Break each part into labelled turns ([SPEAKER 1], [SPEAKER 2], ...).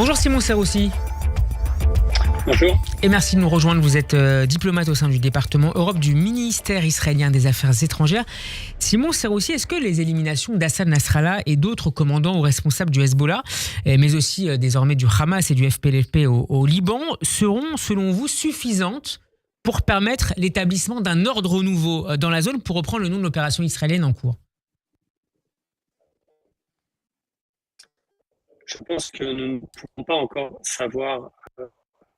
[SPEAKER 1] Bonjour Simon Serroussi.
[SPEAKER 2] Bonjour.
[SPEAKER 1] Et merci de nous rejoindre. Vous êtes diplomate au sein du département Europe du ministère israélien des Affaires étrangères. Simon Serroussi, est-ce que les éliminations d'Hassan Nasrallah et d'autres commandants ou responsables du Hezbollah, mais aussi désormais du Hamas et du FPLP au Liban, seront selon vous suffisantes pour permettre l'établissement d'un ordre nouveau dans la zone, pour reprendre le nom de l'opération israélienne en cours?
[SPEAKER 2] Je pense que nous ne pouvons pas encore savoir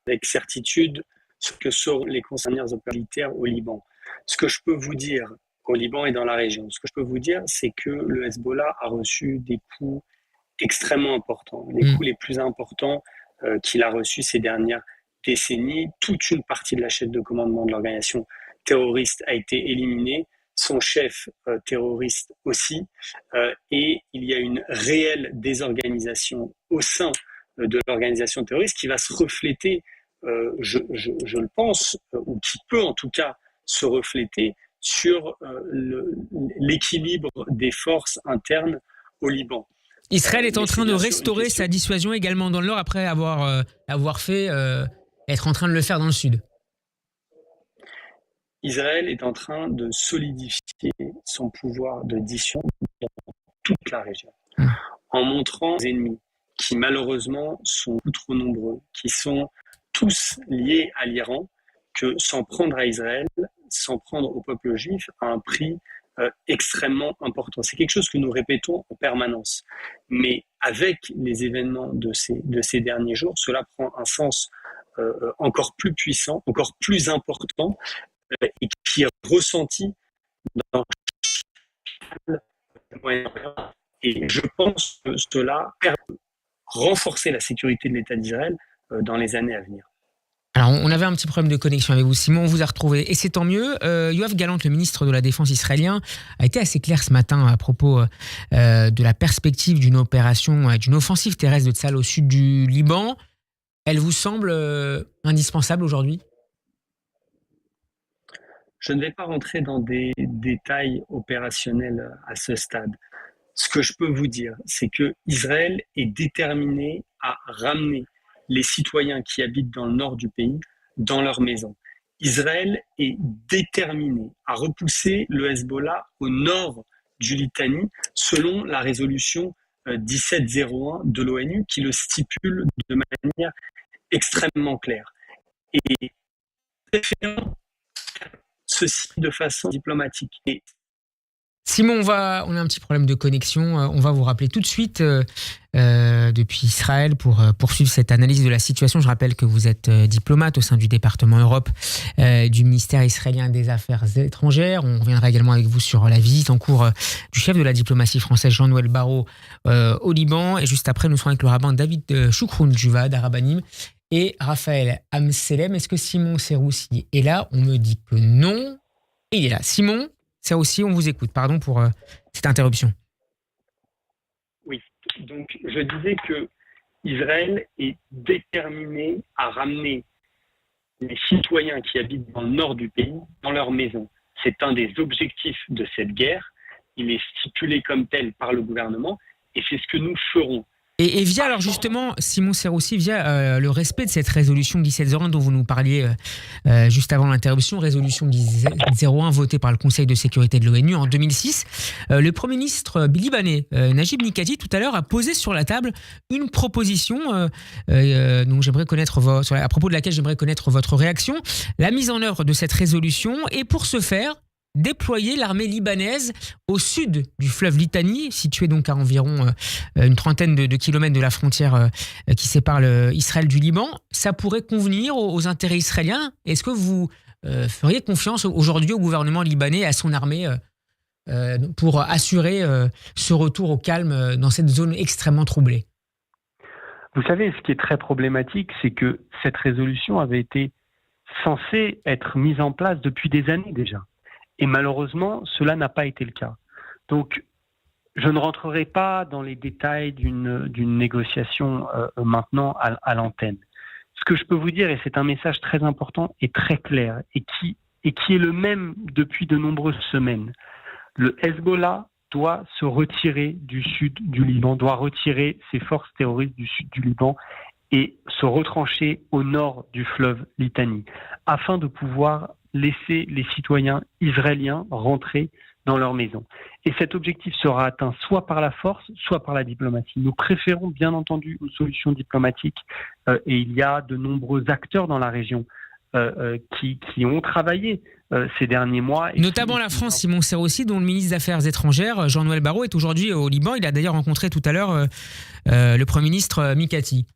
[SPEAKER 2] avec certitude ce que seront les concernées militaires au Liban. Ce que je peux vous dire au Liban et dans la région, ce que je peux vous dire, c'est que le Hezbollah a reçu des coups extrêmement importants, les coups les plus importants qu'il a reçus ces dernières décennies. Toute une partie de la chaîne de commandement de l'organisation terroriste a été éliminée, son chef terroriste aussi, et il y a une réelle désorganisation au sein de l'organisation terroriste qui va se refléter, je le pense, ou qui peut en tout cas se refléter sur l'équilibre des forces internes au Liban.
[SPEAKER 1] Israël est en train de restaurer sa dissuasion également dans le nord après avoir fait être en train de le faire dans le sud.
[SPEAKER 2] Israël est en train de solidifier son pouvoir de dissuasion dans toute la région, en montrant aux ennemis qui malheureusement sont trop nombreux, qui sont tous liés à l'Iran, que s'en prendre à Israël, s'en prendre au peuple juif a un prix extrêmement important. C'est quelque chose que nous répétons en permanence. Mais avec les événements de ces derniers jours, cela prend un sens encore plus puissant, encore plus important, et qui est ressenti dans le Moyen-Orient. Et je pense que cela permet de renforcer la sécurité de l'État d'Israël dans les années à venir.
[SPEAKER 1] Alors, on avait un petit problème de connexion avec vous, Simon, on vous a retrouvé, et c'est tant mieux. Yoav Gallant, le ministre de la Défense israélien, a été assez clair ce matin à propos de la perspective d'une opération, d'une offensive terrestre de Tsahal au sud du Liban. Elle vous semble indispensable aujourd'hui ?
[SPEAKER 2] Je ne vais pas rentrer dans des détails opérationnels à ce stade. Ce que je peux vous dire, c'est que Israël est déterminé à ramener les citoyens qui habitent dans le nord du pays dans leur maison. Israël est déterminé à repousser le Hezbollah au nord du Litanie selon la résolution 1701 de l'ONU qui le stipule de manière extrêmement claire. Et ceci de façon diplomatique.
[SPEAKER 1] Simon, on a un petit problème de connexion. On va vous rappeler tout de suite depuis Israël pour poursuivre cette analyse de la situation. Je rappelle que vous êtes diplomate au sein du département Europe du ministère israélien des Affaires étrangères. On reviendra également avec vous sur la visite en cours du chef de la diplomatie française Jean-Noël Barrot au Liban. Et juste après, nous serons avec le rabbin David Choukroun Juvad à Rabbanim et Raphaël Amselem. Est-ce que Simon Serroussi est là? On me dit que non. Et il est là. Simon Serroussi, on vous écoute. Pardon pour cette interruption.
[SPEAKER 2] Oui, donc je disais que Israël est déterminé à ramener les citoyens qui habitent dans le nord du pays dans leur maison. C'est un des objectifs de cette guerre. Il est stipulé comme tel par le gouvernement et c'est ce que nous ferons.
[SPEAKER 1] Et via, alors justement, Simon Serroussi, via le respect de cette résolution 1701 dont vous nous parliez juste avant l'interruption, résolution 1701 votée par le Conseil de sécurité de l'ONU en 2006, le Premier ministre libanais, Najib Mikati, tout à l'heure, a posé sur la table une proposition dont j'aimerais connaître à propos de laquelle j'aimerais connaître votre réaction, la mise en œuvre de cette résolution, et pour ce faire, déployer l'armée libanaise au sud du fleuve Litani, situé donc à environ une trentaine de kilomètres de la frontière qui sépare Israël du Liban. Ça pourrait convenir aux intérêts israéliens. Est-ce que vous feriez confiance aujourd'hui au gouvernement libanais et à son armée pour assurer ce retour au calme dans cette zone extrêmement troublée?
[SPEAKER 3] Vous savez, ce qui est très problématique, c'est que cette résolution avait été censée être mise en place depuis des années déjà. Et malheureusement, cela n'a pas été le cas. Donc, je ne rentrerai pas dans les détails d'une négociation maintenant à l'antenne. Ce que je peux vous dire, et c'est un message très important et très clair, et qui est le même depuis de nombreuses semaines, le Hezbollah doit se retirer du sud du Liban, doit retirer ses forces terroristes du sud du Liban et se retrancher au nord du fleuve Litanie, afin de pouvoir laisser les citoyens israéliens rentrer dans leur maison. Et cet objectif sera atteint soit par la force, soit par la diplomatie. Nous préférons bien entendu une solution diplomatique, et il y a de nombreux acteurs dans la région qui ont travaillé ces derniers mois.
[SPEAKER 1] Notamment la France, Simon Serroussi, dont le ministre des Affaires étrangères, Jean-Noël Barrot, est aujourd'hui au Liban. Il a d'ailleurs rencontré tout à l'heure le Premier ministre Mikati.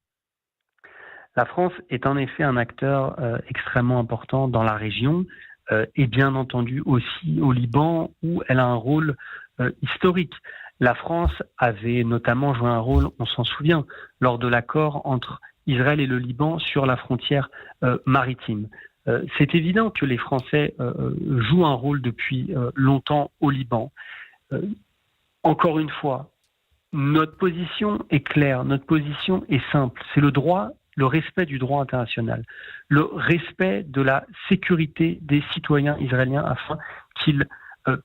[SPEAKER 3] La France est en effet un acteur extrêmement important dans la région, et bien entendu aussi au Liban, où elle a un rôle historique. La France avait notamment joué un rôle, on s'en souvient, lors de l'accord entre Israël et le Liban sur la frontière maritime. C'est évident que les Français jouent un rôle depuis longtemps au Liban. Encore une fois, notre position est claire, notre position est simple. C'est le droit, le respect du droit international, le respect de la sécurité des citoyens israéliens afin qu'ils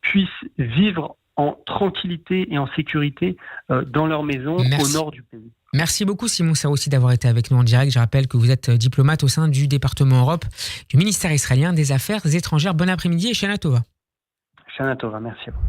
[SPEAKER 3] puissent vivre en tranquillité et en sécurité dans leur maison au nord du pays.
[SPEAKER 1] Merci beaucoup Simon Serroussi d'avoir été avec nous en direct. Je rappelle que vous êtes diplomate au sein du département Europe du ministère israélien des Affaires étrangères. Bon après-midi et Shana Tova.
[SPEAKER 3] Shana Tova, merci à vous.